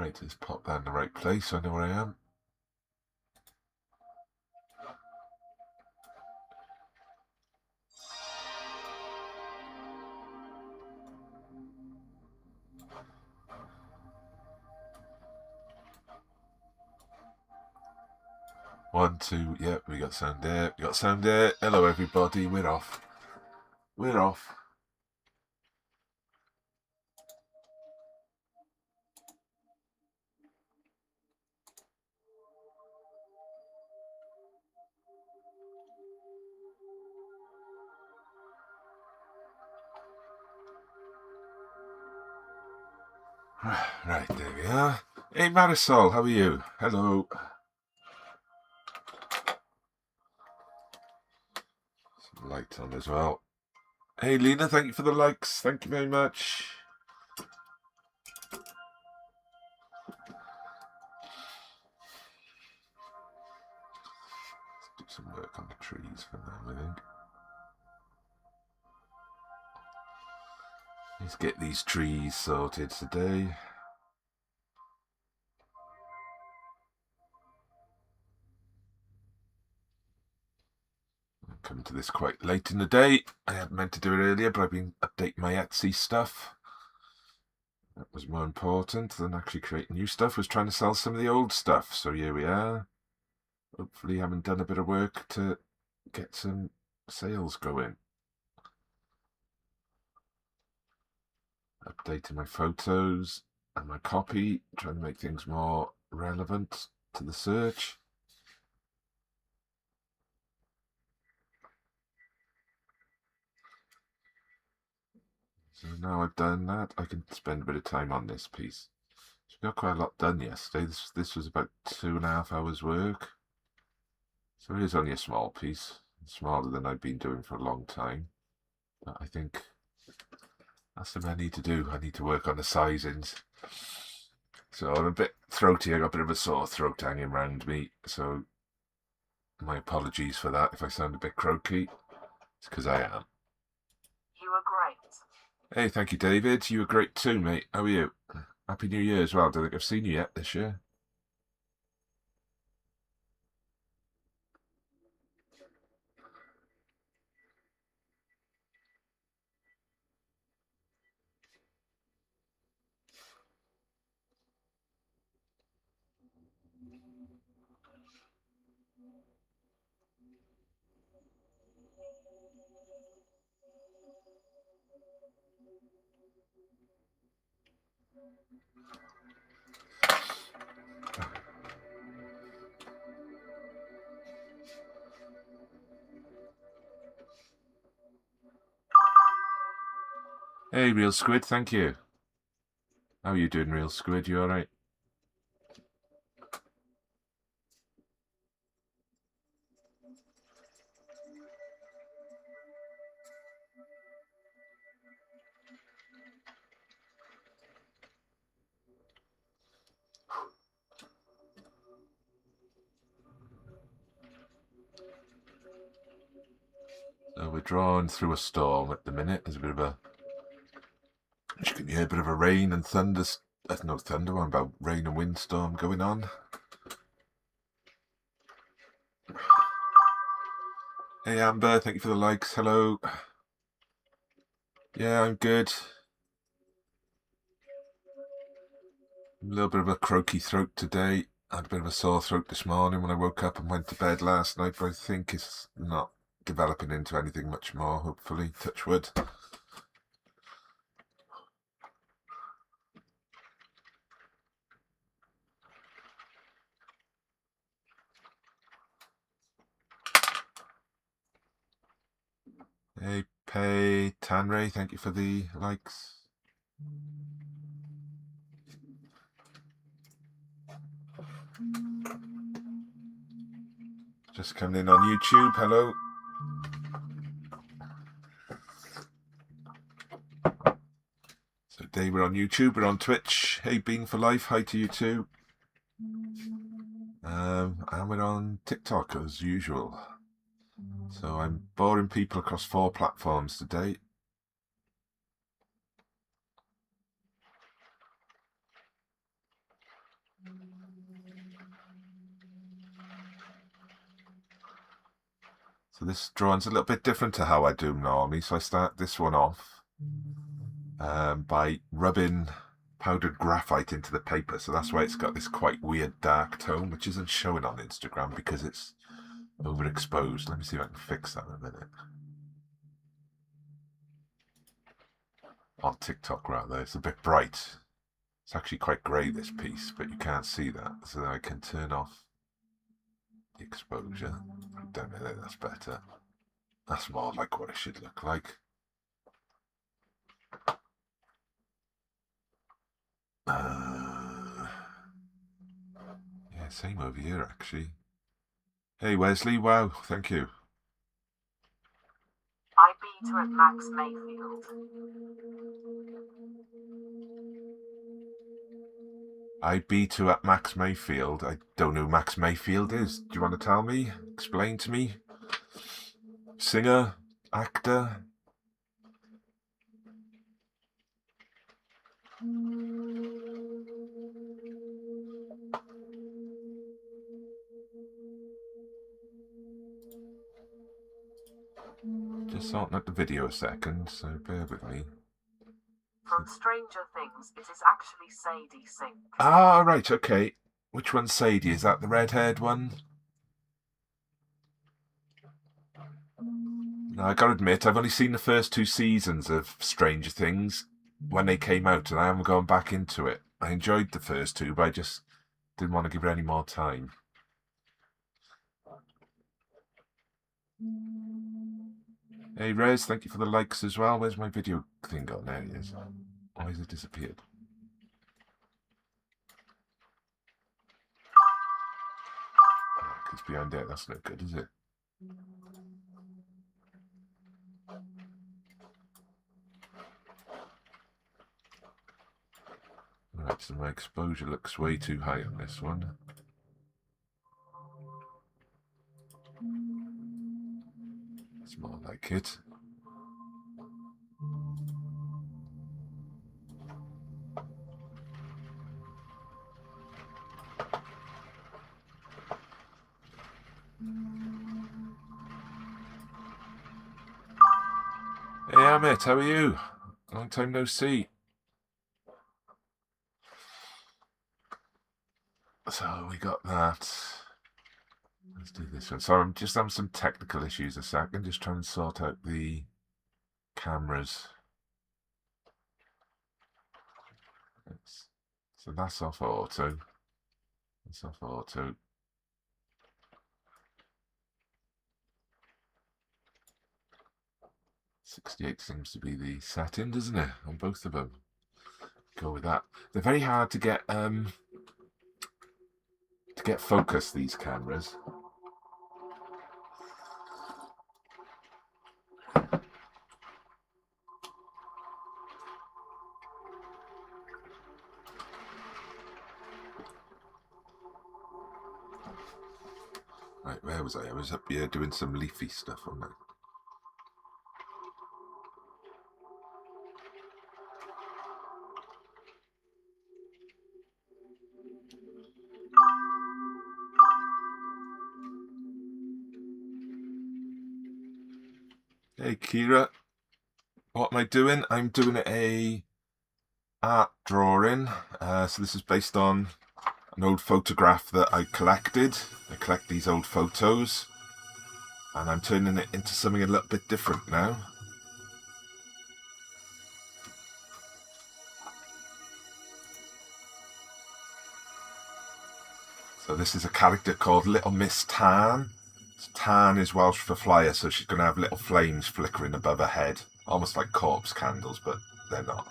Right, let's pop that in the right place so I know where I am. One, two, yep, we got sound there. We got sound there. Hello, everybody. We're off. We're off. Right, there we are. Hey, Marisol, how are you? Hello. Some light on as well. Hey, Lena, thank you for the likes. Thank you very much. Let's do some work on the trees for them, I think. Let's get these trees sorted today. I'm coming to this quite late in the day. I hadn't meant to do it earlier, but I've been updating my Etsy stuff. That was more important than actually creating new stuff, was trying to sell some of the old stuff. So here we are. Hopefully having done a bit of work to get some sales going. Updating my photos and my copy, trying to make things more relevant to the search. So now I've done that, I can spend a bit of time on this piece. So we got quite a lot done yesterday. This was about 2.5 hours work. So it is only a small piece, smaller than I've been doing for a long time. But I think that's something I need to do. I need to work on the sizings. So I'm a bit throaty. I got a bit of a sore throat hanging around me. So my apologies for that. If I sound a bit croaky, it's because I am. You were great. Hey, thank you, David. You were great too, mate. How are you? Happy New Year as well. I don't think I've seen you yet this year. Hey, Real Squid, thank you. How are you doing, Real Squid? You alright? So we're drawing through a storm at the minute. There's a bit of a, as you can hear, a bit of a rain and thunder. There's no thunder one, about rain and windstorm going on. Hey Amber, thank you for the likes. Hello. Yeah, I'm good. A little bit of a croaky throat today. I had a bit of a sore throat this morning when I woke up and went to bed last night, but I think it's not developing into anything much more, hopefully. Touch wood. Hey, Pei Tanray, thank you for the likes. Just coming in on YouTube, hello. So today we're on YouTube, we're on Twitch. Hey, Bean for Life, hi to you too. And we're on TikTok as usual. So I'm boring people across 4 platforms today. So this drawing's a little bit different to how I do normally. So I start this one off by rubbing powdered graphite into the paper. So that's why it's got this quite weird dark tone, which isn't showing on Instagram because it's overexposed. Let me see if I can fix that in a minute. On TikTok rather, it's a bit bright. It's actually quite grey, this piece, but you can't see that. So I can turn off the exposure. Down there, that's better. That's more like what it should look like. Yeah, same over here actually. Hey Wesley, wow, thank you. I beat her at Max Mayfield. I B2 at Max Mayfield. I don't know who Max Mayfield is. Do you want to tell me? Explain to me? Singer? Actor? Just sorting out the video a second, so bear with me. From Stranger Things, it is actually Sadie Sink. Ah, right, okay. Which one's Sadie? Is that the red-haired one? No, I gotta admit, I've only seen the first 2 seasons of Stranger Things when they came out, and I haven't gone back into it. I enjoyed the first 2, but I just didn't want to give it any more time. Hey Rez, thank you for the likes as well. Where's my video thing gone? There it is. Why has it disappeared? It's behind there. That's not good, is it? Right, so my exposure looks way too high on this one. It's more like it. Hey Amit, how are you? Long time no see. So we got that. Let's do this one. So I'm just having some technical issues a second, just trying to sort out the cameras. So that's off auto. That's off auto. .68 seems to be the setting, doesn't it? On both of them. Go with that. They're very hard to get focus, these cameras. Right, where was I? I was up here doing some leafy stuff on that. Hey Kira, what am I doing? I'm doing a art drawing. So this is based on an old photograph that I collected. I collect these old photos, and I'm turning it into something a little bit different now. So this is a character called Little Miss Tarn. Tarn is Welsh for flyer, so she's going to have little flames flickering above her head, almost like corpse candles, but they're not.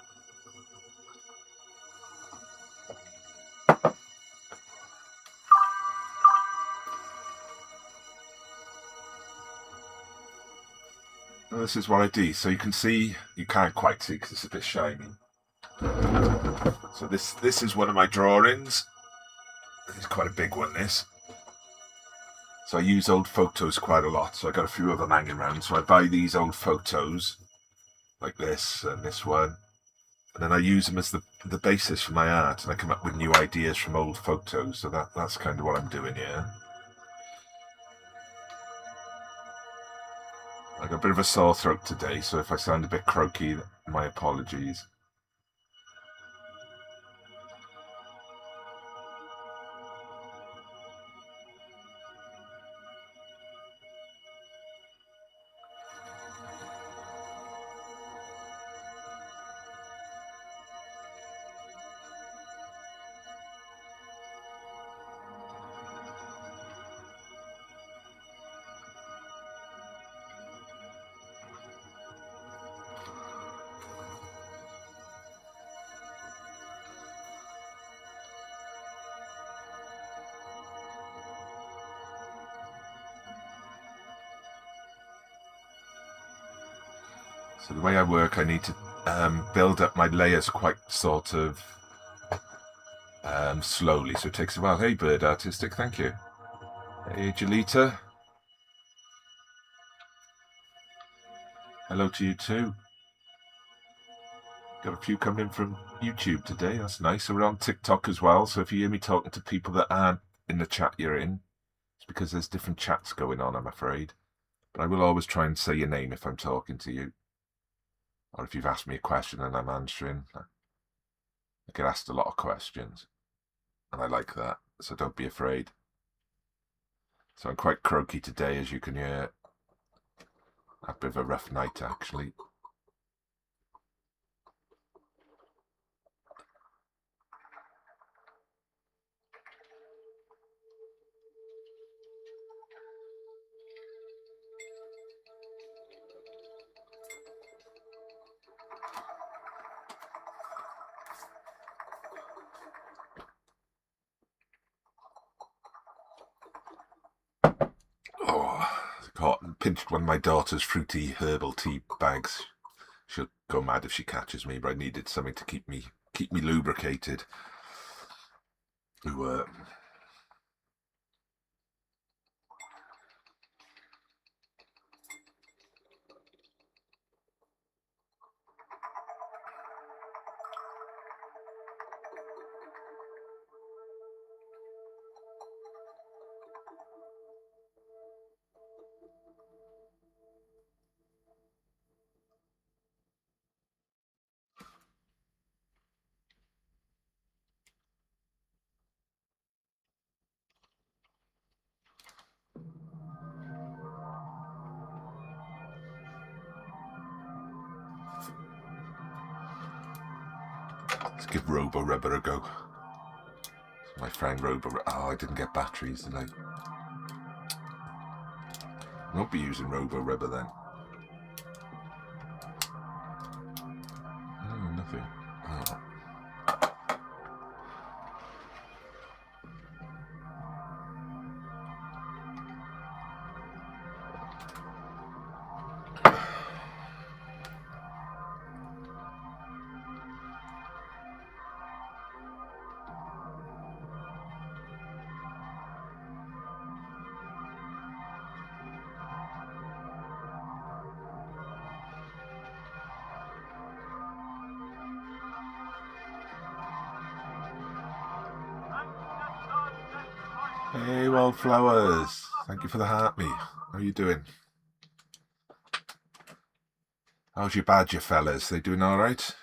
And this is what I do. So you can see, you can't quite see because it's a bit shiny. So this is one of my drawings. It's quite a big one, this. So I use old photos quite a lot. So I got a few of them hanging around. So I buy these old photos, like this and this one, and then I use them as the basis for my art, and I come up with new ideas from old photos. So that's kind of what I'm doing here. I got a bit of a sore throat today, so if I sound a bit croaky, my apologies. So the way I work, I need to build up my layers quite sort of slowly. So it takes a while. Hey, Bird Artistic, thank you. Hey, Jalita. Hello to you too. Got a few coming in from YouTube today. That's nice. So we're on TikTok as well. So if you hear me talking to people that aren't in the chat you're in, it's because there's different chats going on, I'm afraid. But I will always try and say your name if I'm talking to you. Or if you've asked me a question and I'm answering. I get asked a lot of questions. And I like that. So don't be afraid. So I'm quite croaky today, as you can hear. A bit of a rough night, actually. Pinched one of my daughter's fruity herbal tea bags. She'll go mad if she catches me, but I needed something to keep me lubricated. Let's give Robo Rubber a go. My friend Robo. Oh, I didn't get batteries, did I? Won't be using Robo Rubber then. Oh, nothing. Oh. Hey, Wildflowers. Thank you for the heartme. How are you doing? How's your badger, fellas? They doing all right?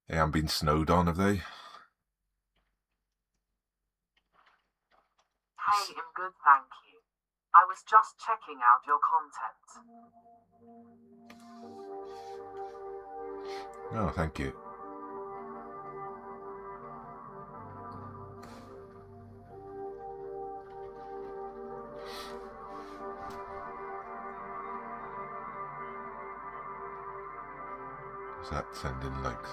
They haven't been snowed on, have they? Hey, I'm good, thank you. I was just checking out your content. Oh, thank you. Is that sounding like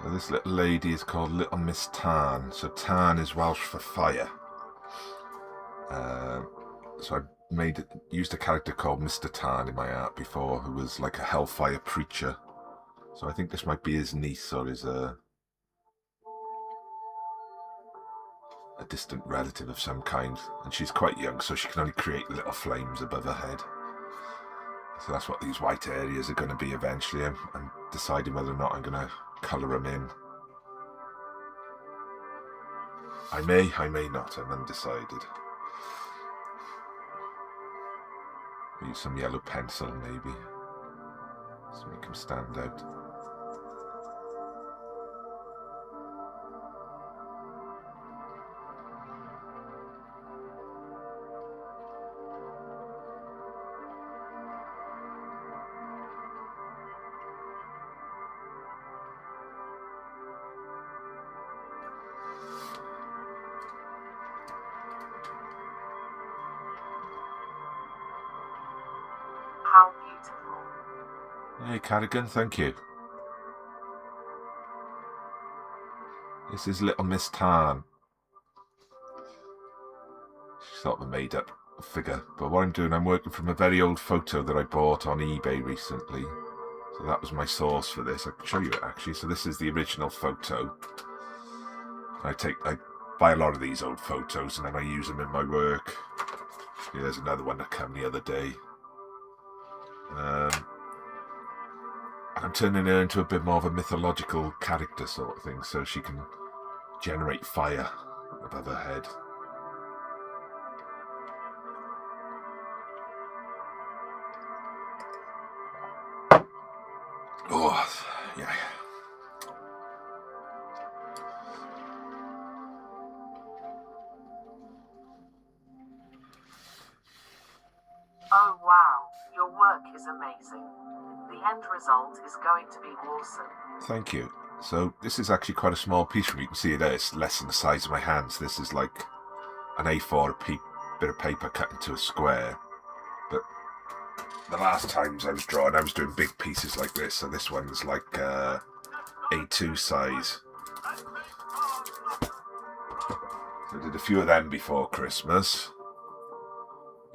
So this little lady is called Little Miss Tarn. So Tarn is Welsh for fire. So I used a character called Mr. Tarn in my art before, who was like a hellfire preacher. So I think this might be his niece or his a distant relative of some kind, and she's quite young, so she can only create little flames above her head. So that's what these white areas are going to be eventually. I'm deciding whether or not I'm going to colour them in. I may not, I'm undecided. Use some yellow pencil maybe, to make them stand out. How beautiful. Hey Carrigan, thank you. This is Little Miss Tarn. She's sort of a made up figure, but what I'm doing, I'm working from a very old photo that I bought on eBay recently. So that was my source for this. I can show you it actually. So this is the original photo. I buy a lot of these old photos and then I use them in my work. Yeah, there's another one that came the other day. I'm turning her into a bit more of a mythological character sort of thing, so she can generate fire above her head. Oh, yeah. Oh wow, your work is amazing. The end result is going to be awesome. Thank you. So this is actually quite a small piece from you. You can see there, it's less than the size of my hands. This is like an A4 bit of paper cut into a square. But the last times I was drawing, I was doing big pieces like this. So this one's like A2 size. So I did a few of them before Christmas.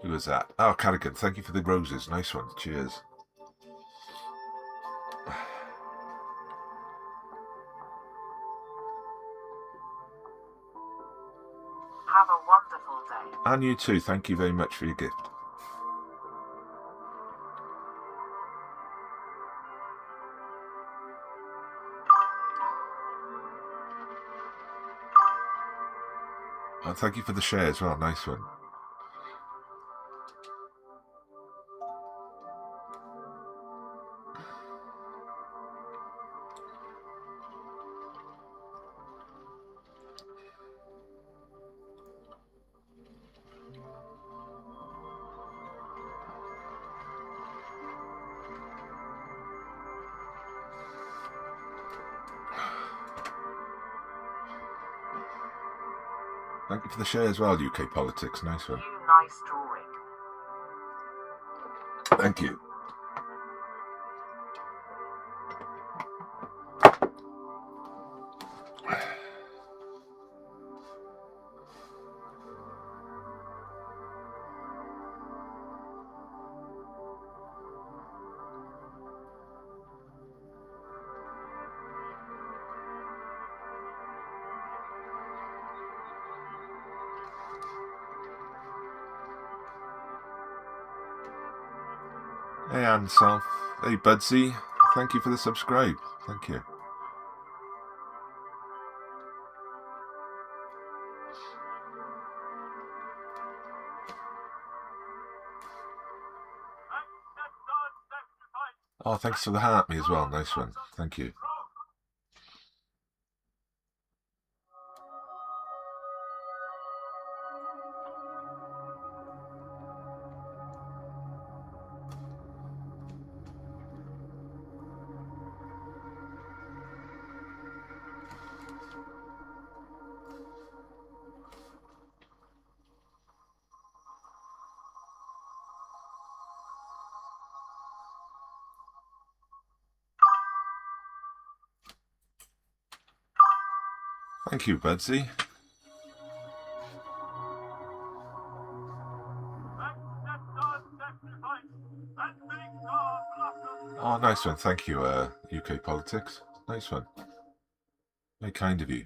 Who was that? Oh, Carrigan, thank you for the roses. Nice one. Cheers. Have a wonderful day. And you too. Thank you very much for your gift. Oh, thank you for the share as well. Nice one. Thank you for the share as well, UK Politics. Nice one. You nice drawing. Thank you. Hey Anself. Hey Budsy. Thank you for the subscribe. Thank you. Oh, thanks for the heart me as well. Nice one. Thank you. Thank you, Budsy. Oh, nice one. Thank you, UK Politics. Nice one. Very kind of you.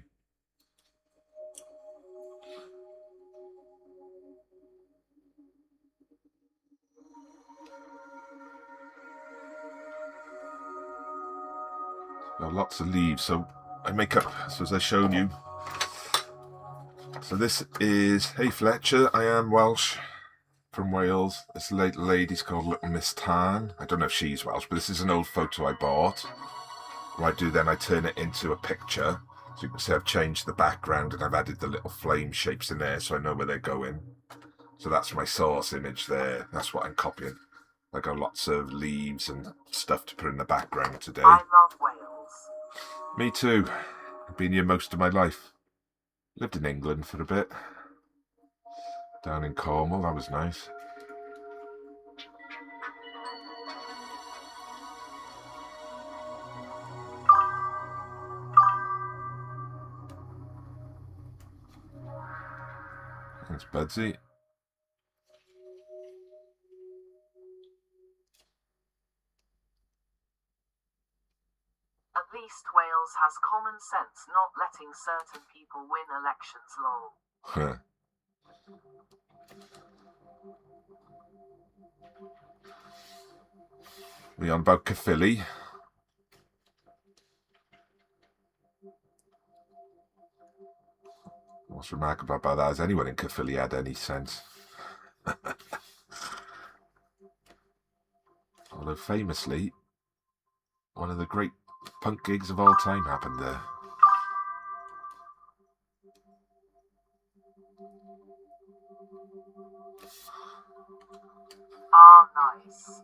lots of leaves. So I make up, so as I've shown you. So this is, hey Fletcher, I am Welsh, from Wales. This lady's called Little Miss Tan. I don't know if she's Welsh, but this is an old photo I bought. What I do then, I turn it into a picture. So you can see I've changed the background and I've added the little flame shapes in there so I know where they're going. So that's my source image there. That's what I'm copying. I got lots of leaves and stuff to put in the background today. I love Wales. Me too. I've been here most of my life. Lived in England for a bit. Down in Cornwall, that was nice. Thanks, Budsy. At least Wales has common sense not letting certain people win elections, lol. We on about Caerphilly. What's remarkable about that is anyone in Caerphilly had any sense. Although famously, one of the great punk gigs of all time happened there. Ah, nice.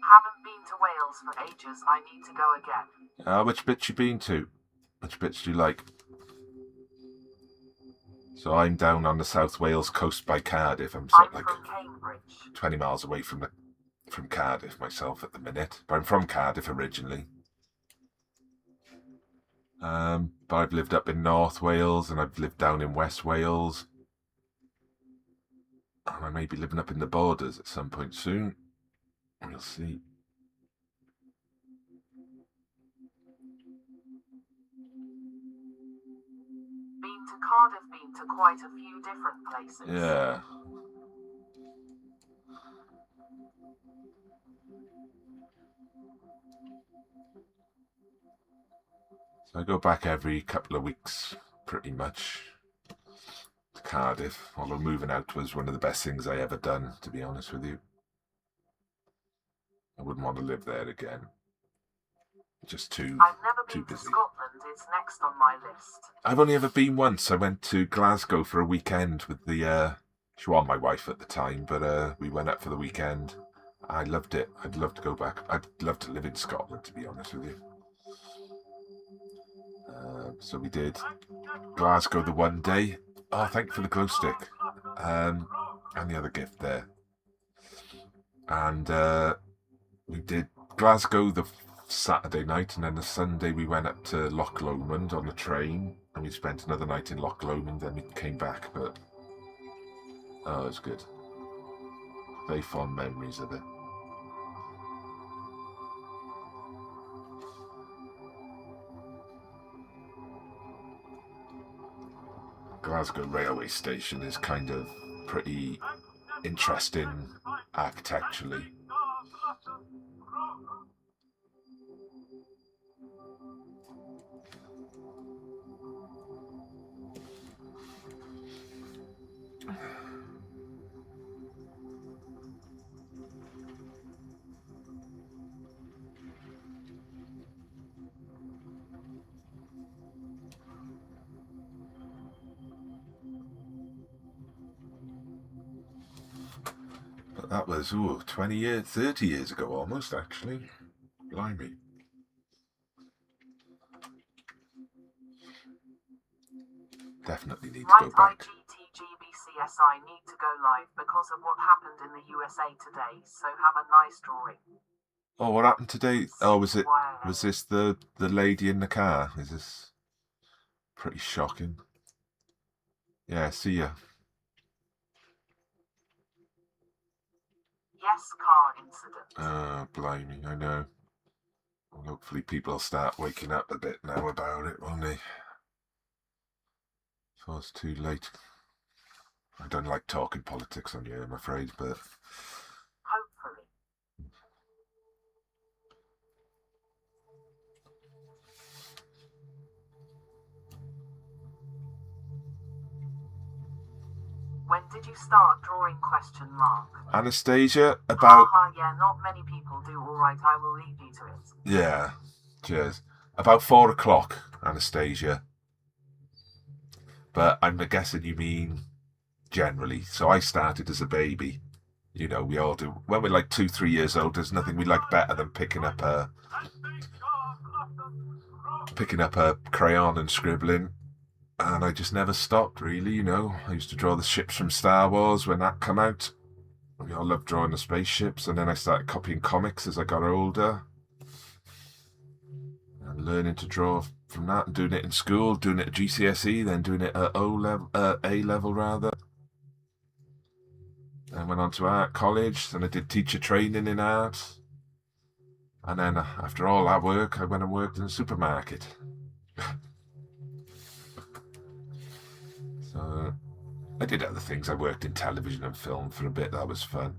Haven't been to Wales for ages. I need to go again. Which bits you been to? Which bits do you like? So I'm down on the South Wales coast by Cardiff. I'm sort of like from Cambridge. 20 miles away from Cardiff myself at the minute. But I'm from Cardiff originally. But I've lived up in North Wales and I've lived down in West Wales. And I may be living up in the borders at some point soon. We'll see. Been to Cardiff, been to quite a few different places. Yeah. So I go back every couple of weeks, pretty much, to Cardiff. Although moving out was one of the best things I ever done, to be honest with you. I wouldn't want to live there again. Just too I've never been busy. to Scotland. It's next on my list. I've only ever been once. I went to Glasgow for a weekend with the she was my wife at the time, but we went up for the weekend. I loved it. I'd love to go back. I'd love to live in Scotland, to be honest with you. So we did Glasgow the one day. Oh, thank you for the glow stick. And the other gift there. And we did Glasgow the Saturday night, and then the Sunday we went up to Loch Lomond on the train, and we spent another night in Loch Lomond, then we came back, but oh, it was good. Very fond memories of it. Glasgow railway station is kind of pretty interesting architecturally. But that was 20 years, 30 years ago almost, actually. Blimey. Definitely need to go back. IGTGBCSI need to go live because of what happened in the USA today, so have a nice drawing. Oh, what happened today? Oh, was this the lady in the car? Is this pretty shocking? Yeah, see ya. Yes, car incident. Oh, blimey, I know. Hopefully people will start waking up a bit now about it, won't they? Before it's too late. I don't like talking politics on here, I'm afraid, but... Hopefully. When did you start drawing ? Anastasia, about... Yeah, not many people do. Alright, I will leave you to it. Yeah, cheers. About 4 o'clock, Anastasia. But I'm guessing you mean generally. So I started as a baby. You know, we all do. When we're like 2-3 years old, there's nothing we like better than picking up a crayon and scribbling. And I just never stopped, really, you know. I used to draw the ships from Star Wars when that came out. We all loved drawing the spaceships. And then I started copying comics as I got older. And learning to draw from that and doing it in school, doing it at GCSE, then doing it at A level rather. Then went on to art college, then I did teacher training in art. And then after all that work, I went and worked in a supermarket. So I did other things. I worked in television and film for a bit. That was fun.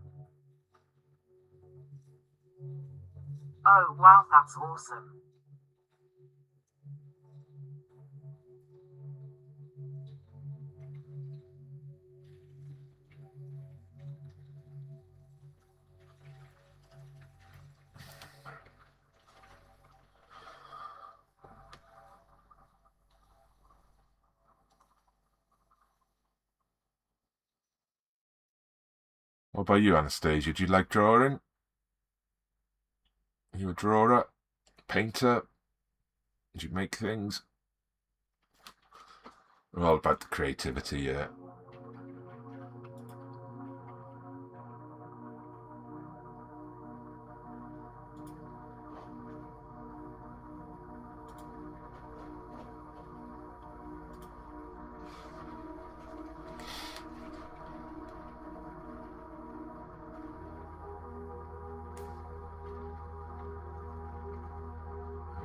Oh, wow, that's awesome. What about you, Anastasia? Do you like drawing? Are you a drawer? Painter? Did you make things? We're all about the creativity, yeah.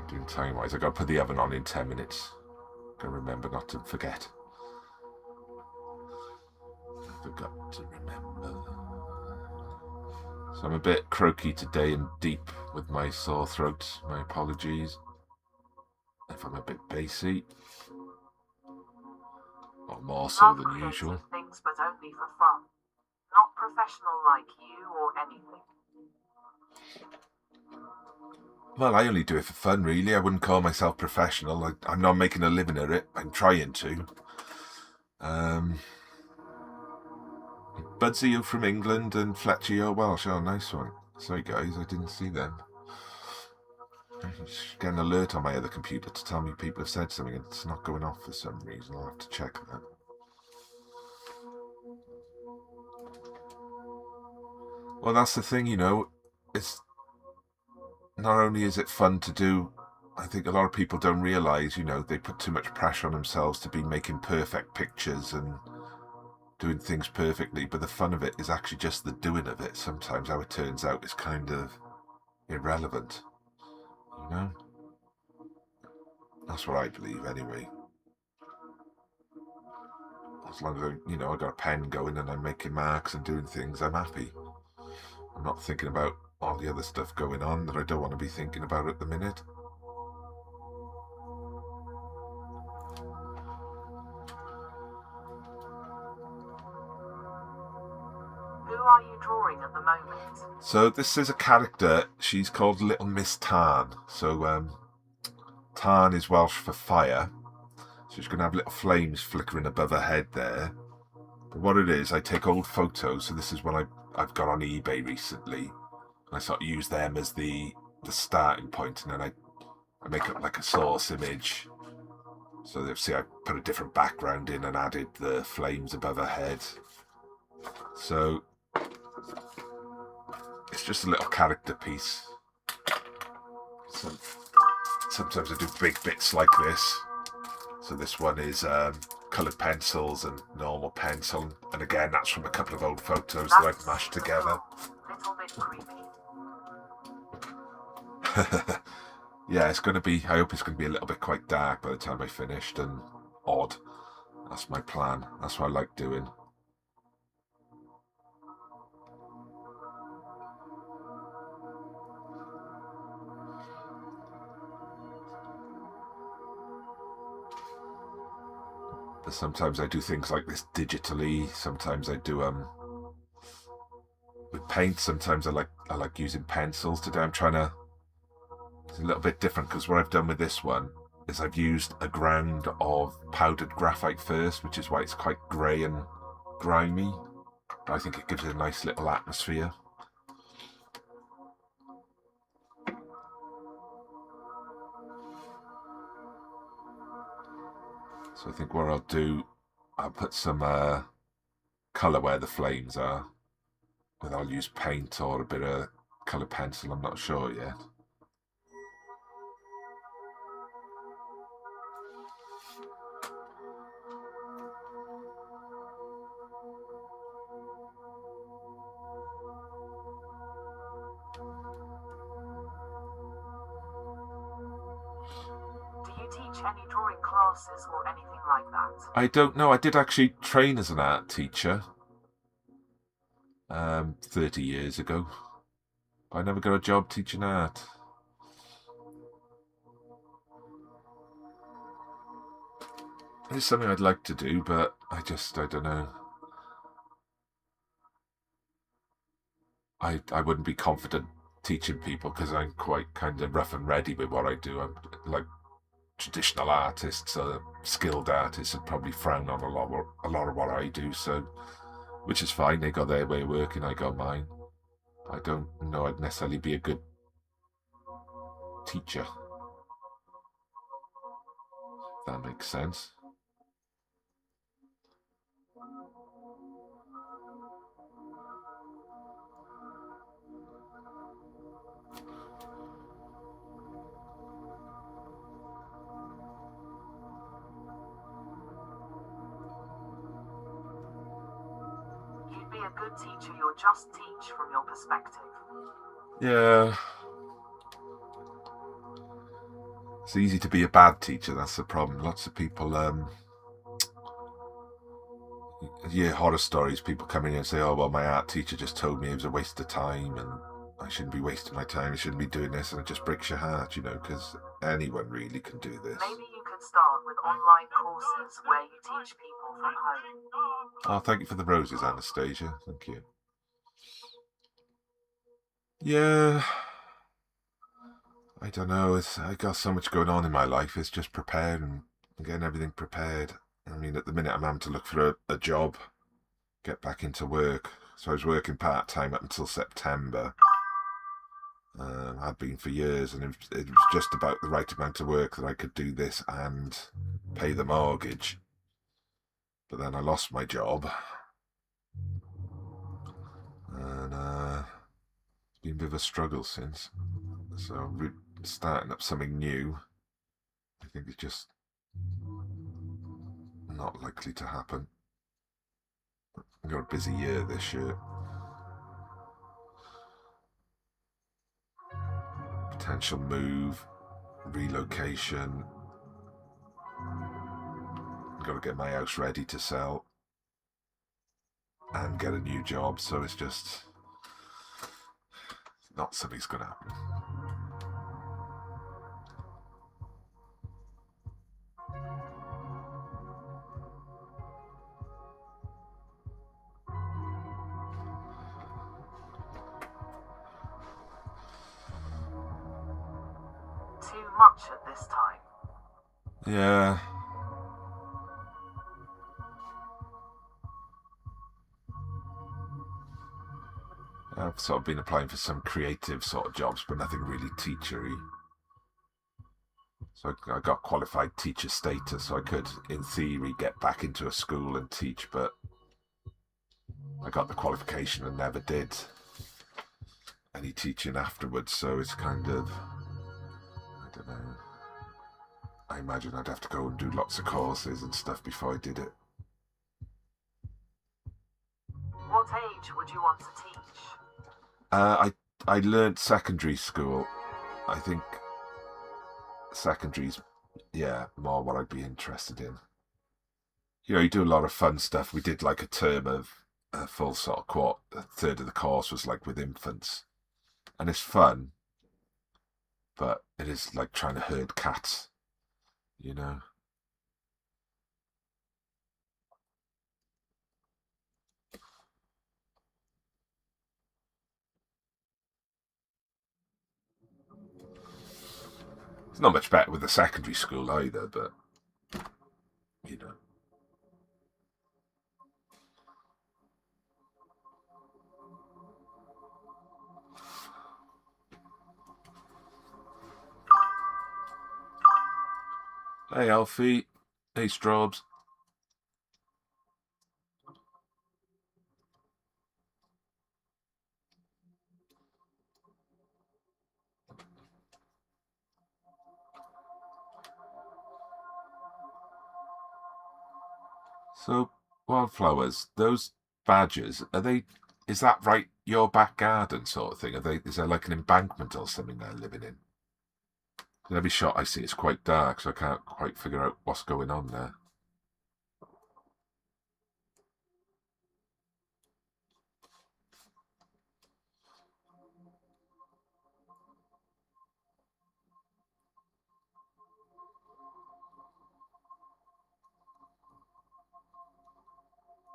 Doing time-wise, I got to put the oven on in 10 minutes. Gotta remember not to forget. I forgot to remember. So I'm a bit croaky today and deep with my sore throat. My apologies if I'm a bit bassy. Or more so than usual. Things, but only for fun. Not professional like you or anything. Well, I only do it for fun, really. I wouldn't call myself professional. I'm not making a living at it. I'm trying to. Budsy, you from England, and Fletcher, you're Welsh. Oh, nice one. Sorry, guys, I didn't see them. I'm just getting an alert on my other computer to tell me people have said something, and it's not going off for some reason. I'll have to check that. Well, that's the thing, you know. It's... Not only is it fun to do, I think a lot of people don't realise, you know, they put too much pressure on themselves to be making perfect pictures and doing things perfectly, but the fun of it is actually just the doing of it. Sometimes how it turns out is kind of irrelevant, you know? That's what I believe anyway. As long as I, you know, I got a pen going and I'm making marks and doing things, I'm happy. I'm not thinking about all the other stuff going on that I don't want to be thinking about at the minute. Who are you drawing at the moment? So this is a character. She's called Little Miss Tarn. So Tarn is Welsh for fire. So she's going to have little flames flickering above her head there. But what it is, I take old photos. So this is what I've got on eBay recently. I sort of use them as the starting point, and then I make up like a source image. So you see I put a different background in and added the flames above her head. So it's just a little character piece. So sometimes I do big bits like this. So this one is coloured pencils and normal pencil, and again that's from a couple of old photos that I've mashed together. Little bit creepy. yeah, it's going to be, I hope it's going to be a little bit quite dark by the time I finished and odd. That's my plan. That's what I like doing. But sometimes I do things like this digitally. Sometimes I do with paint. Sometimes I like using pencils today. I'm trying to. It's a little bit different because what I've done with this one is I've used a ground of powdered graphite first, which is why it's quite grey and grimy. But I think it gives it a nice little atmosphere. So I think what I'll do, I'll put some colour where the flames are, and I'll use paint or a bit of colour pencil. I'm not sure yet. Do you teach any drawing classes or anything like that? I don't know. I did actually train as an art teacher 30 years ago. I never got a job teaching art. It's something I'd like to do, but I don't know. I wouldn't be confident teaching people because I'm quite kind of rough and ready with what I do. I'm like traditional artists, skilled artists would probably frown on a lot of what I do. So, which is fine. They got their way of working. I got mine. I don't know I'd necessarily be a good teacher. If that makes sense. You'd be a good teacher, you'll just teach from your perspective. Yeah. It's easy to be a bad teacher, that's the problem. Lots of people, you hear horror stories, people come in and say, oh, well, my art teacher just told me it was a waste of time and I shouldn't be wasting my time, I shouldn't be doing this, and it just breaks your heart, because anyone really can do this. Maybe you could start with online courses where you teach people from home. Oh, thank you for the roses, Anastasia. Thank you. Yeah. I don't know. I got so much going on in my life. It's just preparing, getting everything prepared. I mean, at the minute, I'm having to look for a job, get back into work. So I was working part-time up until September. I'd been for years, and it was just about the right amount of work that I could do this and pay the mortgage. But then I lost my job. And it's been a bit of a struggle since. So starting up something new, I think it's just not likely to happen. I've got a busy year this year. Potential move, relocation. I've got to get my house ready to sell and get a new job, so it's just not something's going to happen. Too much at this time. Yeah. I've sort of been applying for some creative sort of jobs, but nothing really teachery. So I got qualified teacher status, so I could, in theory, get back into a school and teach, but I got the qualification and never did any teaching afterwards, so it's kind of, I don't know. I imagine I'd have to go and do lots of courses and stuff before I did it. What age would you want to teach? I learned secondary school. I think secondaries, yeah, more what I'd be interested in. You know, you do a lot of fun stuff. We did like a term of a full sort of a third of the course was like with infants, and it's fun, but it is like trying to herd cats, you know. It's not much better with the secondary school either, but you know. Hey Alfie, hey Strobes. So wildflowers, those badgers, are they? Is that right? Your back garden sort of thing? Are they? Is there like an embankment or something they're living in? Every shot I see it's quite dark, so I can't quite figure out what's going on there.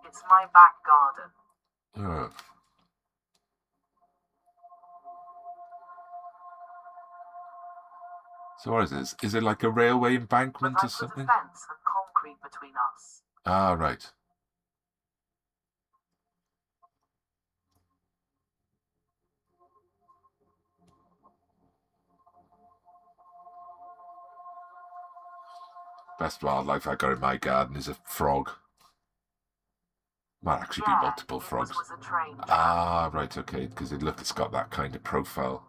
It's my back garden. Oh. So what is this? Is it like a railway embankment But or I put a something? fence and concrete between us. Ah, right. Best wildlife I got in my garden is a frog. Might actually be multiple frogs. Was a train track. Ah, right, okay, because it's got that kind of profile.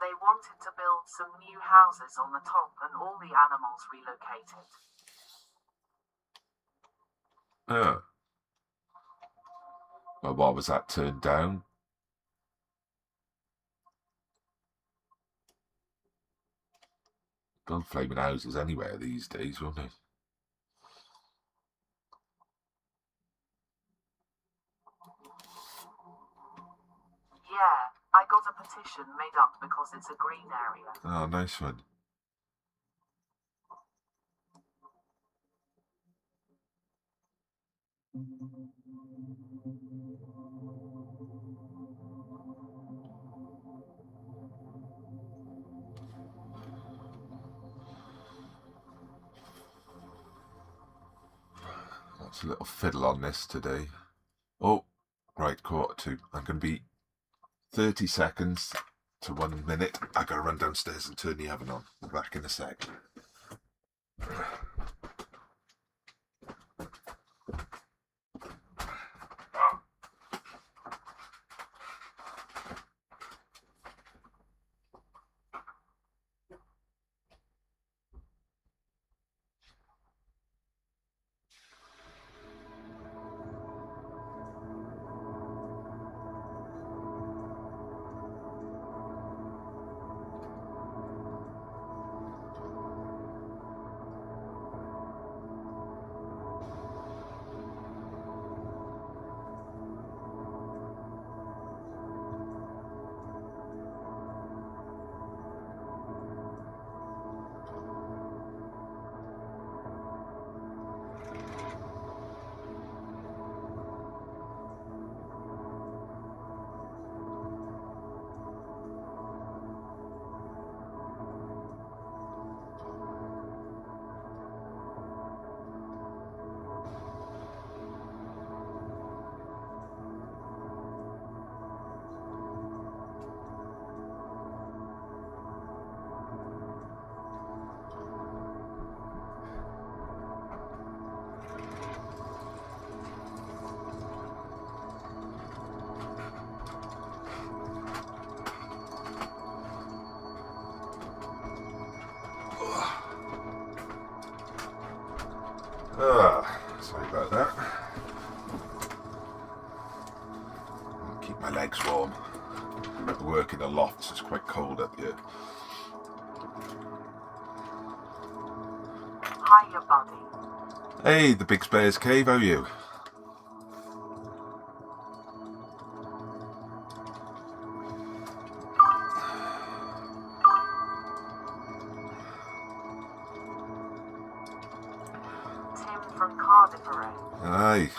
They wanted to build some new houses on the top and all the animals relocated. Oh. Well, what was that turned down? Build flaming houses anywhere these days, won't it? Yeah, I got a petition made up because it's a green area. Oh, nice one. That's a little fiddle on this today. Oh, right, 1:45. I'm going to be 30 seconds to 1 minute. I got to run downstairs and turn the oven on. I'll be back in a sec. a loft, so it's quite cold up here. Hiya, buddy. Hey, the Big Spares Cave, how are you? Tim from Cardiff. Aye.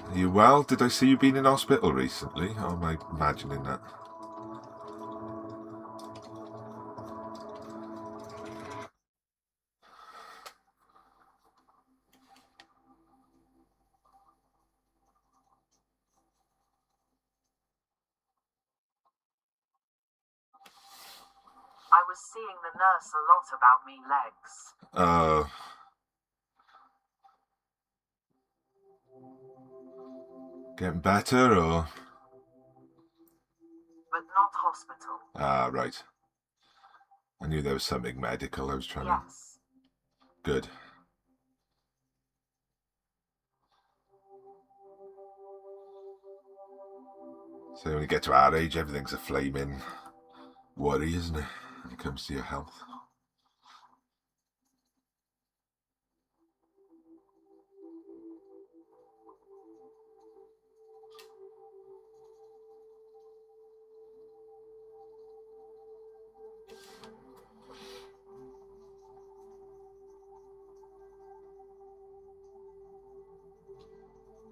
Are you well? Did I see you been in hospital recently? Or am I imagining that? I was seeing the nurse a lot about me legs. Getting better, or? But not hospital. Ah, right. I knew there was something medical I was trying to... Yes. Good. So when you get to our age, everything's a flaming worry, isn't it? When it comes to your health.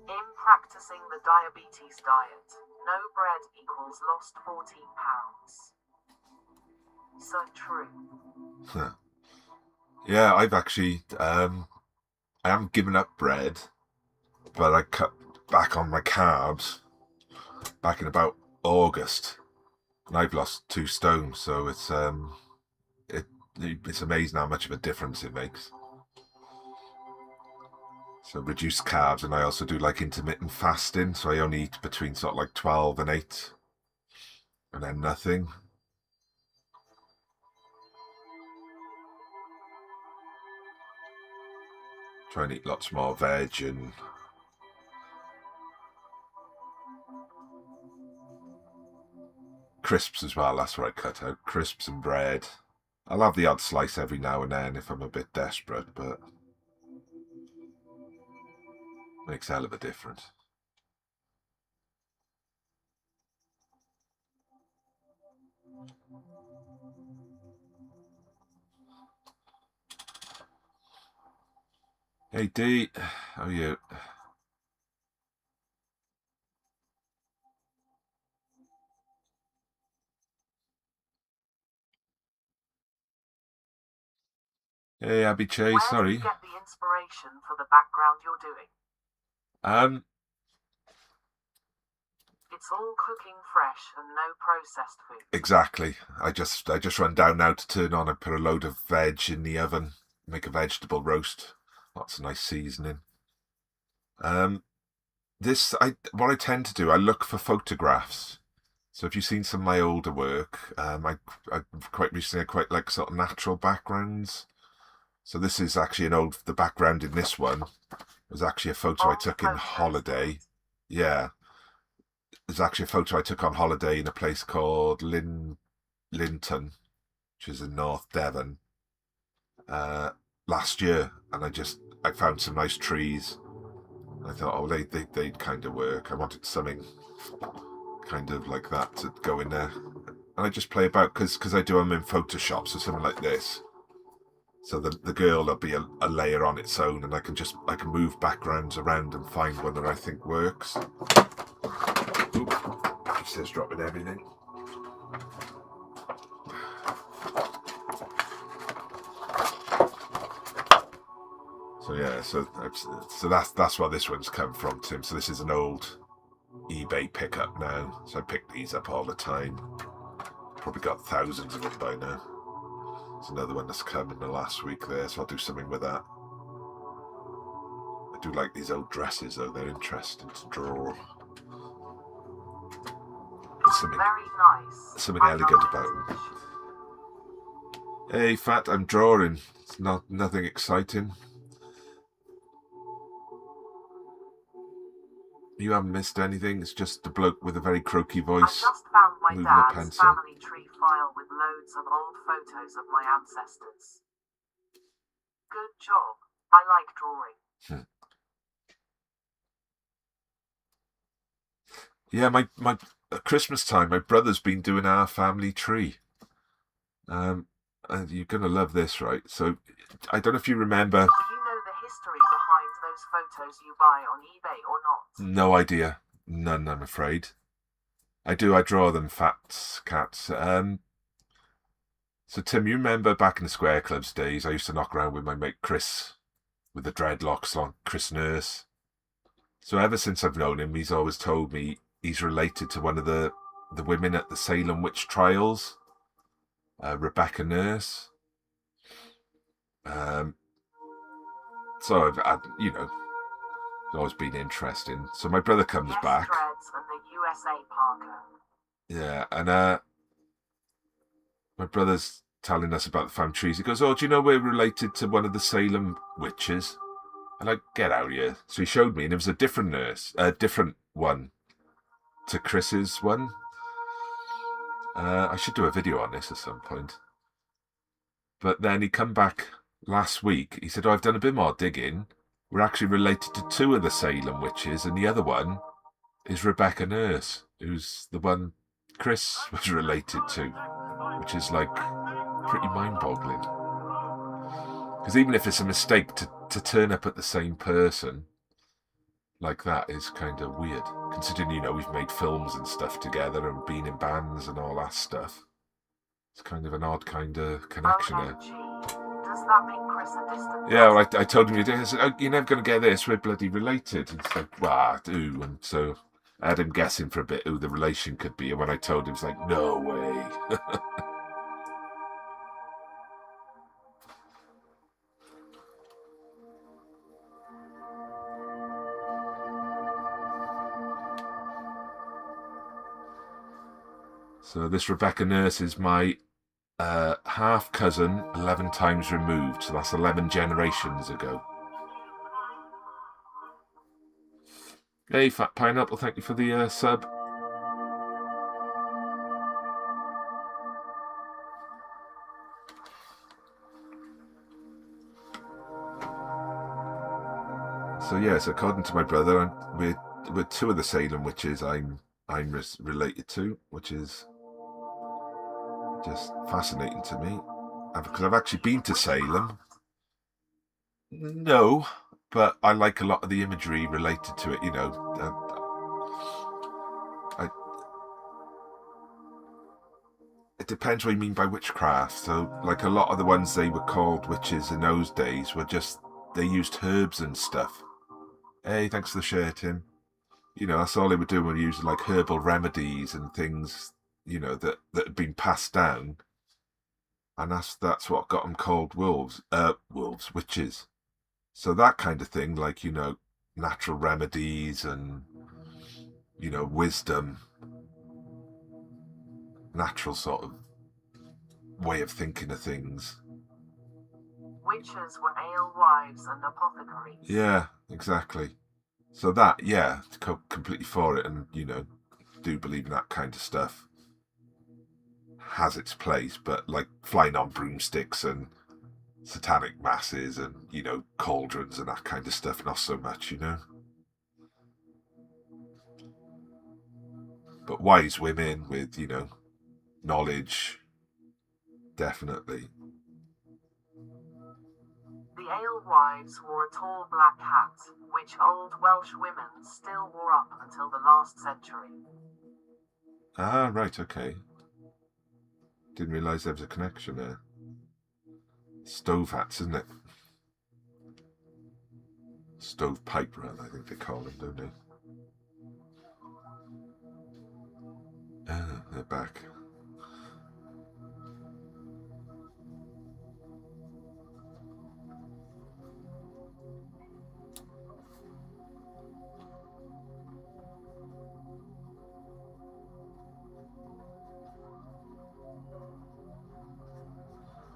In practicing the diabetes diet, no bread equals lost 14 pounds. So true. Huh. Yeah, I've actually, I haven't given up bread, but I cut back on my carbs back in about August, and I've lost 2 stone. So it's it's amazing how much of a difference it makes. So reduced carbs, and I also do like intermittent fasting, so I only eat between sort of like 12 and 8, and then nothing. Try and eat lots more veg and crisps as well. That's what I cut out. Crisps and bread. I'll have the odd slice every now and then if I'm a bit desperate, but makes a hell of a difference. Hey D, how are you? Hey Abby Che, Where sorry. do you get the inspiration for the background you're doing? It's all cooking fresh and no processed food. Exactly. I just run down now to turn on and put a load of veg in the oven, make a vegetable roast. Lots of nice seasoning. What I tend to do, I look for photographs. So if you've seen some of my older work, I quite recently I quite like sort of natural backgrounds. So this is actually the background in this one was actually a photo I took in holiday. Yeah. There's actually a photo I took on holiday in a place called Linton, which is in North Devon, last year. And I found some nice trees. I thought, oh, they'd kind of work. I wanted something kind of like that to go in there. And I just play about, because I do them in Photoshop, so something like this. So the girl will be a layer on its own, and I can move backgrounds around and find one that I think works. Oop, she says dropping everything. So yeah, so that's where this one's come from, Tim. So this is an old eBay pickup now. So I pick these up all the time. Probably got thousands of them by now. There's another one that's come in the last week there, so I'll do something with that. I do like these old dresses though, they're interesting to draw. There's something elegant about them. Hey Fat, I'm drawing. It's nothing exciting. You haven't missed anything. It's just a bloke with a very croaky I voice just found my moving a dad's pencil. family tree file with loads of old photos of my ancestors. Good job. I like drawing. Yeah, my at Christmas time, my brother's been doing our family tree. And you're gonna love this, right? So, I don't know if you remember. Do you know the history behind those photos you buy on eBay or not? No idea. None, I'm afraid. I do. I draw them, fat cats. So Tim, you remember back in the Square Clubs days, I used to knock around with my mate Chris, with the dreadlocks on, Chris Nurse. So ever since I've known him, he's always told me he's related to one of the women at the Salem witch trials, Rebecca Nurse. So I've it's always been interesting. So my brother comes Yes, back. Dreads and the USA Parker. Yeah, and my brother's telling us about the family trees. He goes, "Oh, do you know we're related to one of the Salem witches?" I'm like, "Get out of here!" So he showed me, and it was a different nurse, a different one to Chris's one. I should do a video on this at some point. But then he come back last week. He said, "Oh, I've done a bit more digging. We're actually related to two of the Salem witches, and the other one is Rebecca Nurse, who's the one Chris was related to," which is like pretty mind-boggling. Because even if it's a mistake to turn up at the same person like that is kind of weird, considering we've made films and stuff together and been in bands and all that stuff. It's kind of an odd kind of connection there. Does that make Chris a distant? Yeah, well, I told him, I said, "Oh, you're never going to get this, we're bloody related." And he's like, "Well, I do." And so I had him guessing for a bit who the relation could be, and when I told him, he's like, "No way." So this Rebecca Nurse is my half cousin, 11 times removed. So that's 11 generations ago. Hey, Fat Pineapple, thank you for the sub. So yes, according to my brother, we're two of the Salem witches I'm related to, which is just fascinating to me, because I've actually been to Salem. No, but I like a lot of the imagery related to it. It depends what you mean by witchcraft. So, like a lot of the ones they were called witches in those days were just, they used herbs and stuff. Hey, thanks for the share, Tim. That's all they were doing, were using like herbal remedies and things, that had been passed down. And that's what got them called witches. So that kind of thing, like, natural remedies and, wisdom, natural sort of way of thinking of things. Witches were alewives and apothecaries. Yeah, exactly. So that, yeah, completely for it, and, do believe in that kind of stuff. Has its place, but like flying on broomsticks and satanic masses and, cauldrons and that kind of stuff, not so much, But wise women with, knowledge, definitely. The alewives wore a tall black hat, which old Welsh women still wore up until the last century. Ah, right, okay. Didn't realise there was a connection there. Stove hats, isn't it? Stovepipe, rather, I think they call them, don't they? Ah, they're back.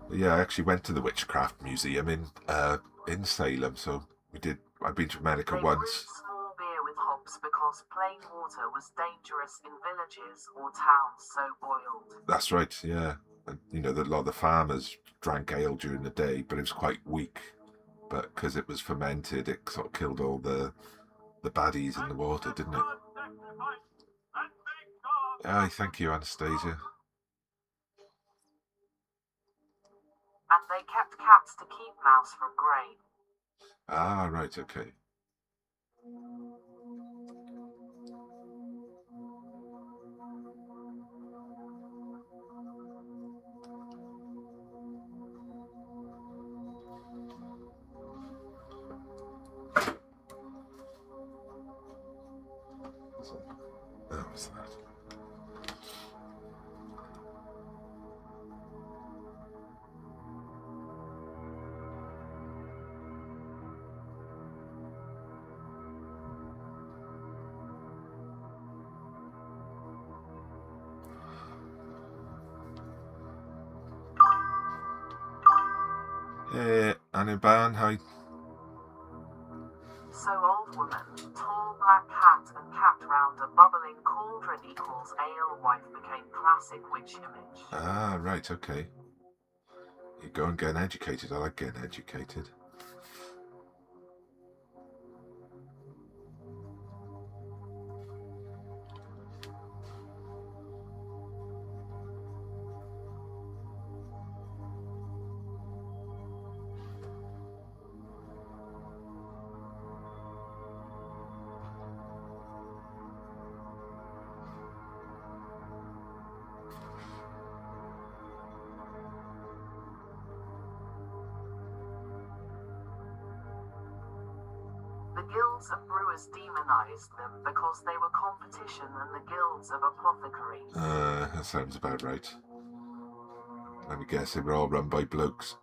But yeah, I actually went to the Witchcraft Museum in Salem, so I've been to America once. Brewed small beer with hops because because plain water was dangerous in villages or towns so boiled. That's right, yeah. And, you know, a lot of the farmers drank ale during the day, but it was quite weak. But because it was fermented, it sort of killed all the baddies in the water, didn't it? Aye, thank you, Anastasia. And they kept cats to keep mouse from grain. Ah, right, okay. That was that. Hey, Aniban, hi. So old woman, tall black cat and cat round a bubbling cauldron equals ale wife became classic witch image. Ah, right, okay. You go and get educated. I like getting educated. The guilds of brewers demonized them because they were competition than the guilds of apothecaries. That sounds about right. Let me guess, they were all run by blokes.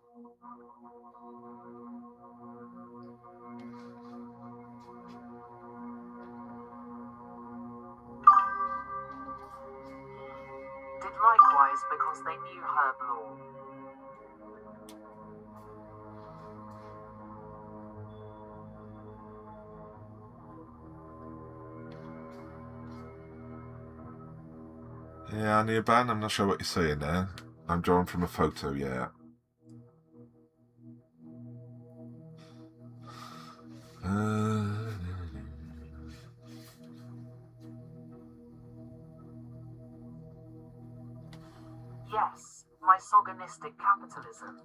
Did likewise because they knew herb law. Yeah, Aniban, I'm not sure what you're saying there. I'm drawn from a photo, yeah. Yes, misogynistic capitalism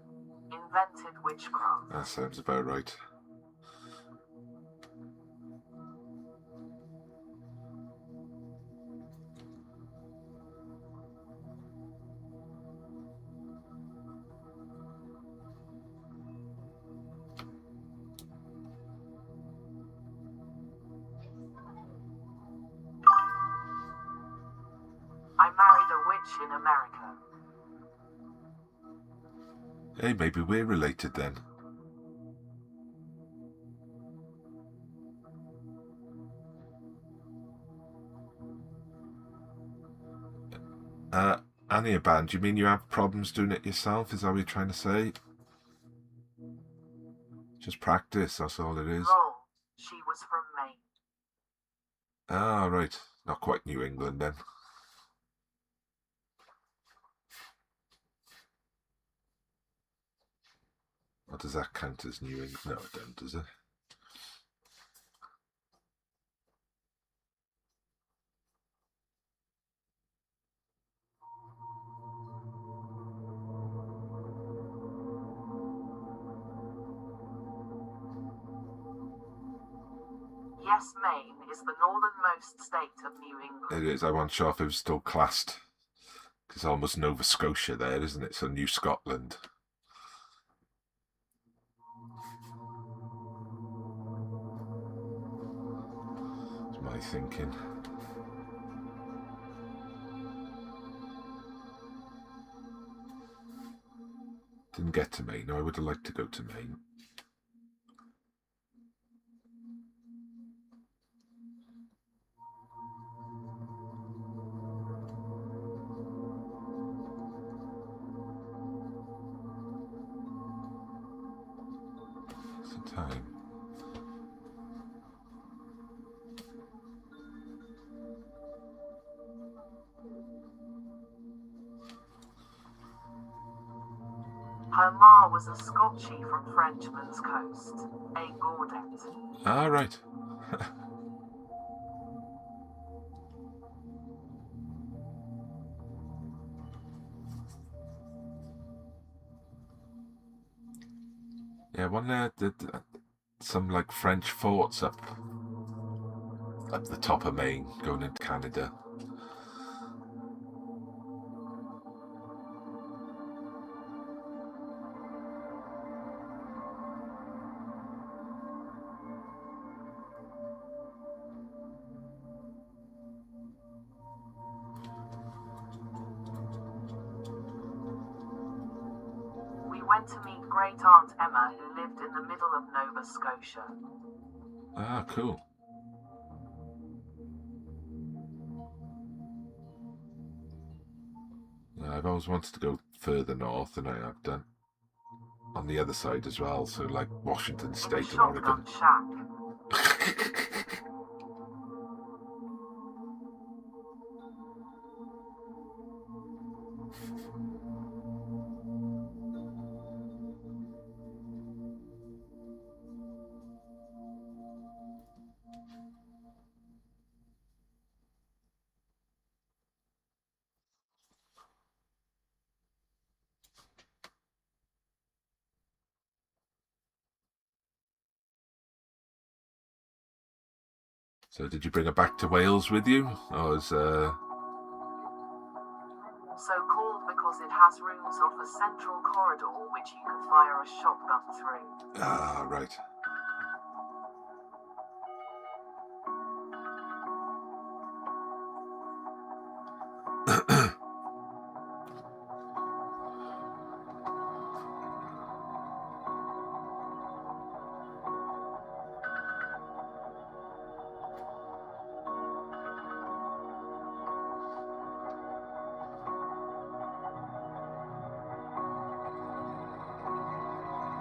invented witchcraft. That sounds about right. I married a witch in America. Hey, maybe we're related then. Aniban, do you mean you have problems doing it yourself? Is that what you're trying to say? Just practice, that's all it is. Lol, she was from Maine. Ah, right. Not quite New England then. Or does that count as New England? No, it don't, does it? Yes, Maine is the northernmost state of New England. It is. I wasn't sure if it was still classed. Because it's almost Nova Scotia there, isn't it? So New Scotland. That's my thinking. Didn't get to Maine. I would have liked to go to Maine. It's the time. Her ma was a Scotchie from Frenchman's Coast, a Gaudet. Ah, right. Yeah, one there did some like French forts up the top of Maine, going into Canada. We went to meet Great Aunt Emma, who lived in the middle of Nova Scotia. Ah, cool. I've always wanted to go further north than I have done. On the other side as well, so like Washington In a State and Oregon. shotgun shack. So did you bring her back to Wales with you? Or was So called because it has rooms off a central corridor which you can fire a shotgun through. Ah, right.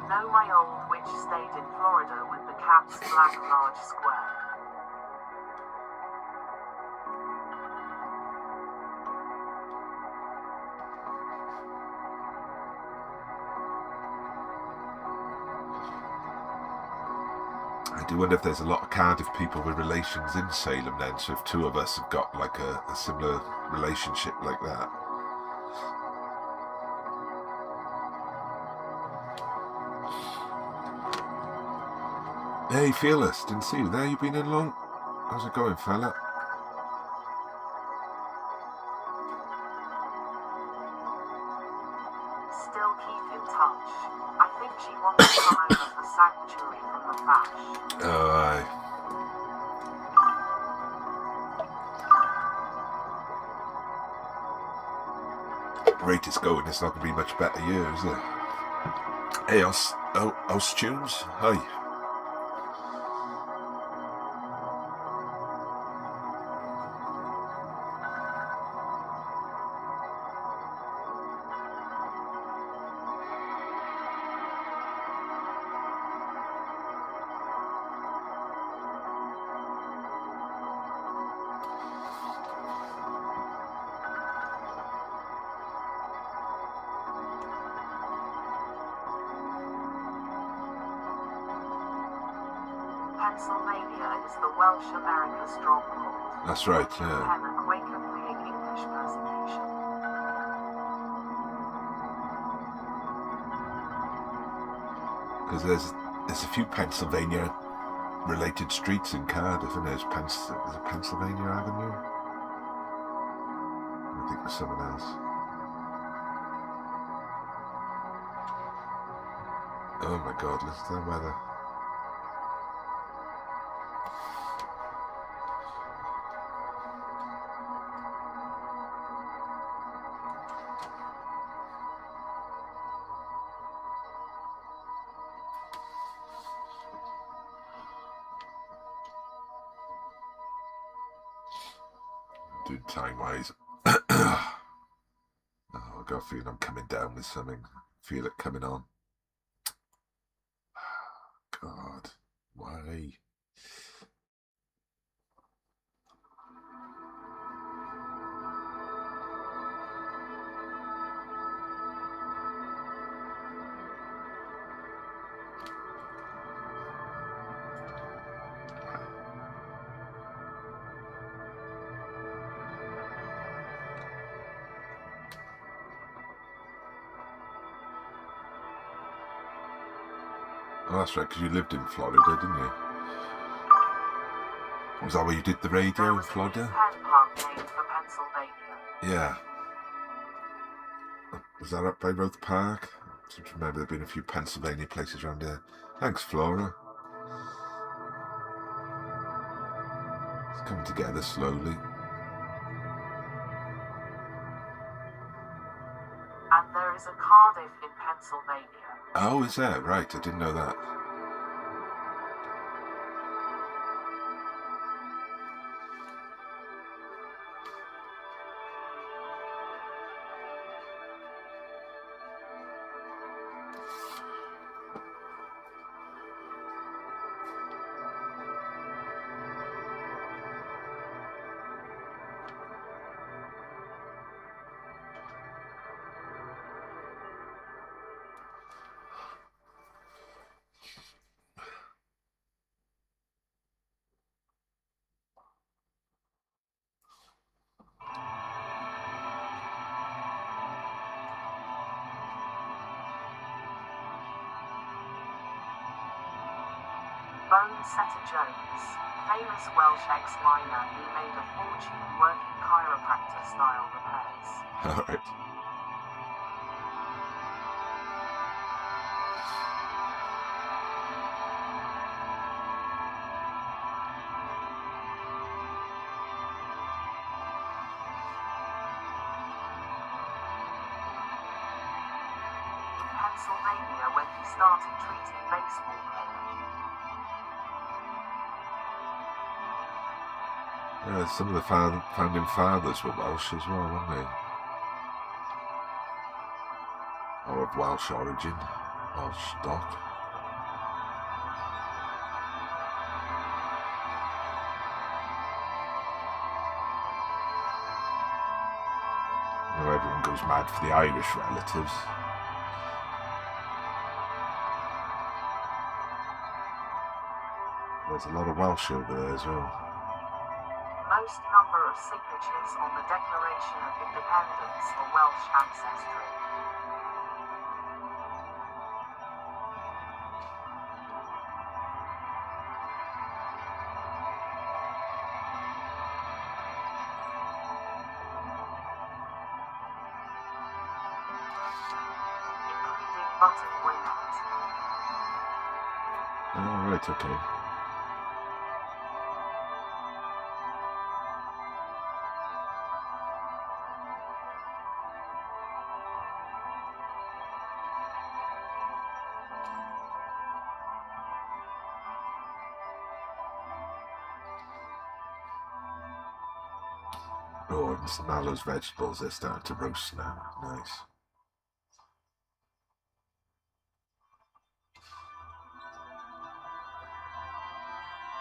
No, my old witch stayed in Florida with the cat's black large square. I do wonder if there's a lot of Cardiff people with relations in Salem then, so if two of us have got like a similar relationship like that. Hey, Fearless, didn't see you there. You been in long? How's it going, fella? Still keep in touch. I think she wants to come over for sanctuary from the bash. Oh, aye. Rate is going, it's not going to be much better here, is it? Hey, House Tunes, hi. Pennsylvania is the Welsh America stronghold. That's right, which yeah. Penn and Quaker fleeing English persecution. Because there's a few Pennsylvania related streets in Cardiff, and there's a Pennsylvania Avenue. I think there's someone else. Oh my God, listen to the weather. Doing time-wise. Oh, I got a feeling I'm coming down with something. Feel it coming on. God, why? Oh, that's right, because you lived in Florida, didn't you? Was that where you did the There radio in was a Florida? East Penn Park named for Pennsylvania. Yeah. Was that up by Roth Park? I seem to remember there being a few Pennsylvania places around here. Thanks, Flora. It's coming together slowly. And there is a Cardiff in Pennsylvania. Oh, is there? Right, I didn't know that. Bonesetter Jones, famous Welsh ex-miner who made a fortune working chiropractor-style repairs. Alright. Pennsylvania when he started treating baseball players. Yeah, some of the founding fathers were Welsh as well, weren't they? Or of Welsh origin, Welsh stock. You know, everyone goes mad for the Irish relatives. There's a lot of Welsh over there as well. Most number of signatures on the Declaration of Independence for Welsh ancestry. Including Button Gwinnett. Oh, right, okay. Oh, and now those vegetables, they're starting to roast now. Nice.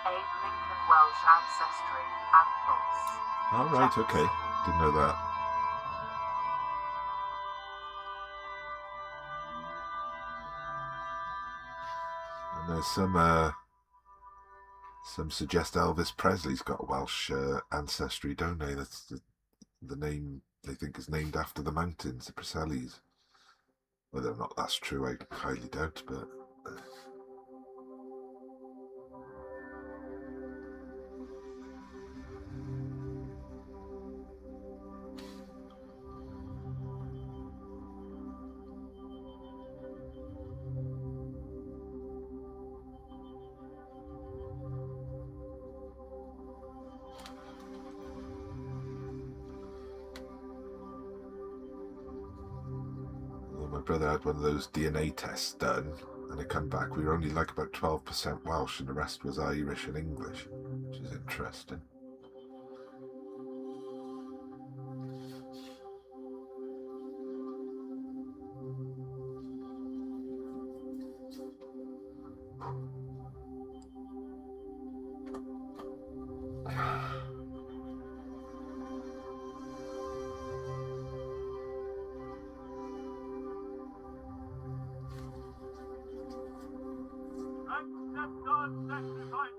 Abe Lincoln Welsh ancestry and books. Oh, right, okay. Didn't know that. And there's some suggest Elvis Presley's got Welsh ancestry, don't they? That's the name they think is named after the mountains, the Preseleys. Whether or not that's true, I highly doubt, but... my brother had one of those DNA tests done, and it come back. We were only like about 12% Welsh, and the rest was Irish and English, which is interesting.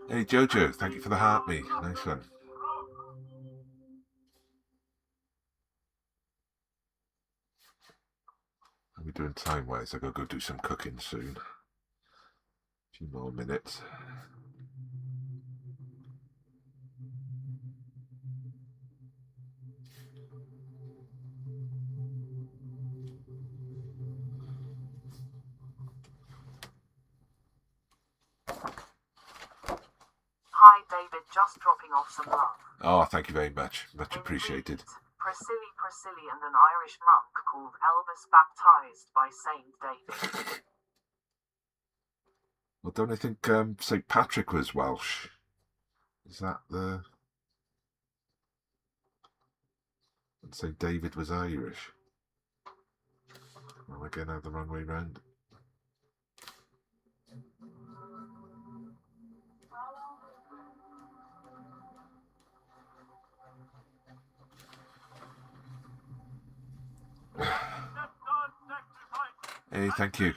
Hey Jojo, thank you for the heart me. Nice one. How are we doing time wise? I gotta go do some cooking soon. few more minutes. Hi David, just dropping off some love. Oh, thank you very much. Much appreciated. Priscilla and an Irish monk called Elvis baptized by Saint David. Well, don't I think St. Patrick was Welsh? Is that the... And St. David was Irish? Well, again, I have the wrong way round. Hey, thank you.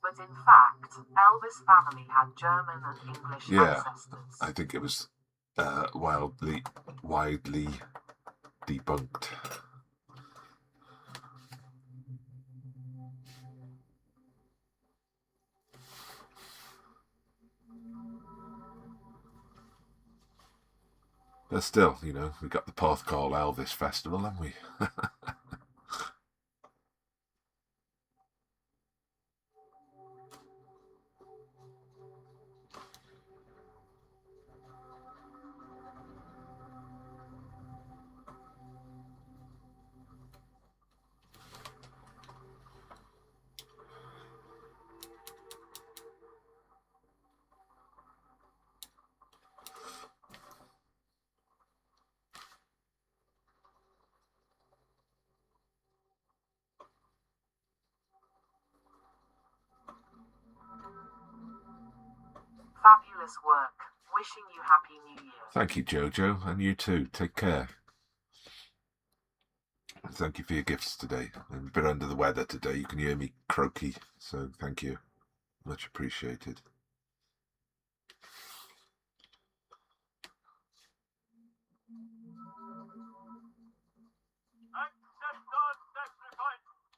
But in fact, Elvis' family had German and English ancestors. I think it was widely debunked. But still, you know, we got the Porthcawl Elvis Festival, haven't we? Fabulous work. Wishing you Happy New Year. Thank you, Jojo, and you too. Take care. Thank you for your gifts today. I'm a bit under the weather today. You can hear me croaky, so thank you. Much appreciated.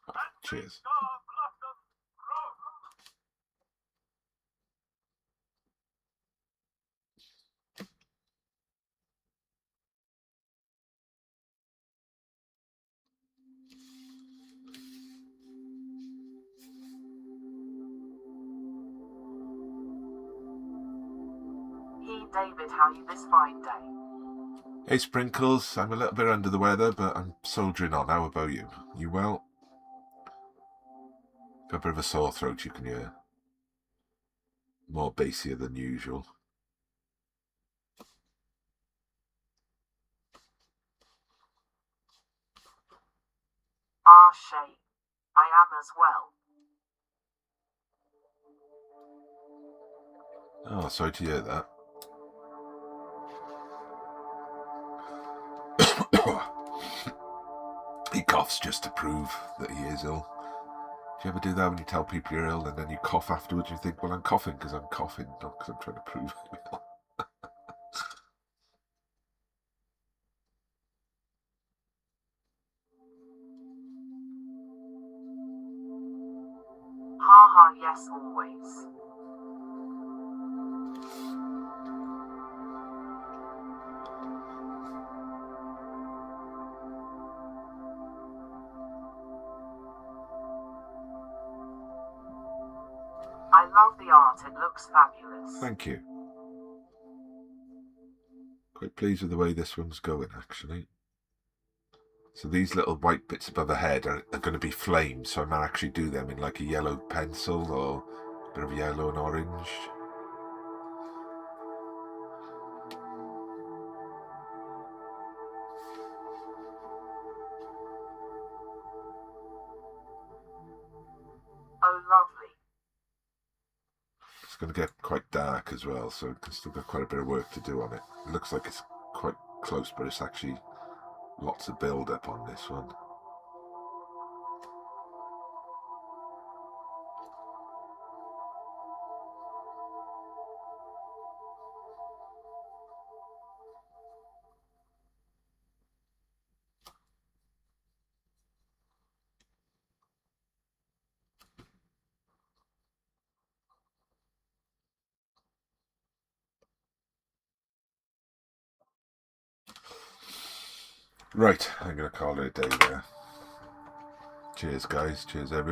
Oh, cheers. Hey David, how you this fine day? Hey, Sprinkles. I'm a little bit under the weather, but I'm soldiering on. How about you? You well? Got a bit of a sore throat, you can hear. More bassier than usual. Ah, Shay. I am as well. Oh, sorry to hear that. He coughs just to prove that he is ill. Do you ever do that when you tell people you're ill and then you cough afterwards? You think, well, I'm coughing because I'm coughing, not because I'm trying to prove I'm ill. Ha ha, yes, always. I love the art, it looks fabulous. Thank you. Quite pleased with the way this one's going, actually. So these little white bits above her head are going to be flames, so I might actually do them in like a yellow pencil or a bit of yellow and orange. Oh, lovely. It's going to get quite dark as well, so I've still got quite a bit of work to do on it. It looks like it's quite close, but it's actually lots of build up on this one. Right, I'm going to call it a day there. Cheers, guys. Cheers, everyone.